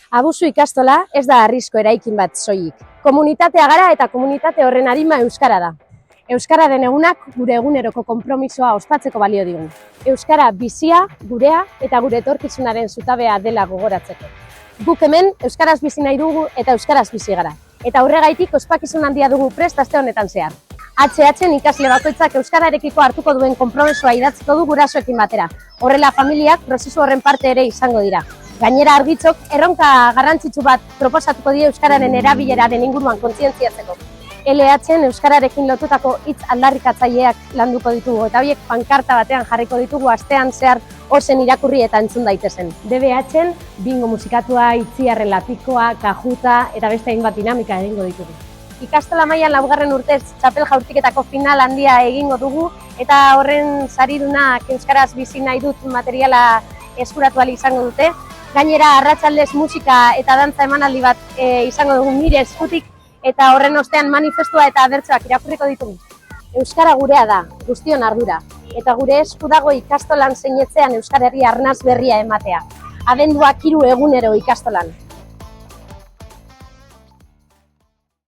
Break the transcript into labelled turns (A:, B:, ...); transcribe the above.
A: Abusu ikastola ez da arrisko eraikin bat soilik. Komunitatea gara eta komunitate horren arima euskara da. Euskararen egunak gure eguneroko konpromisoa ospatzeko balio digu. Euskara bizia, gurea eta gure etorkizunaren zutabea dela gogoratzeko. Guk hemen euskaraz bizi nahi dugu eta euskaraz bizi gara. Eta horregaitik ospakizun handia dugu prest aste honetan zehar. HH ikasle bakoitzak euskararekiko hartuko duen konpromisoa idatziko du gurasoekin batera. Horrela familiak prozesu horren parte ere izango dira. Gainera argitzok erronka garrantzitsu bat proposatuko die euskararen erabileraren inguruan kontzientziatzeko. LH-en euskararekin lotutako hitz aldarrikatzaileak landuko ditugu eta horiek pankarta batean jarriko ditugu astean zehar ozen irakurri eta entzun daitezen. DBH-en bingo musikatua, itziarren lapikoa, kajuta eta beste hainbat dinamika egingo ditugu. Ikastola mailan 4. urtez txapel jaurtiketako final handia egingo dugu eta horren saridunak euskaraz bizi nahi dut materiala eskuratu ahal izango dute. Gainera arratsaldez musika eta dantza emanaldi bat izango dugu nire eskutik eta horren ostean manifestua eta abertzoak irakurriko ditugu. Euskara gurea da, guztion ardura, eta gure esku dago ikastolan zeinetzean euskarari arnaz berria ematea. Abenduak 3 egunero ikastolan.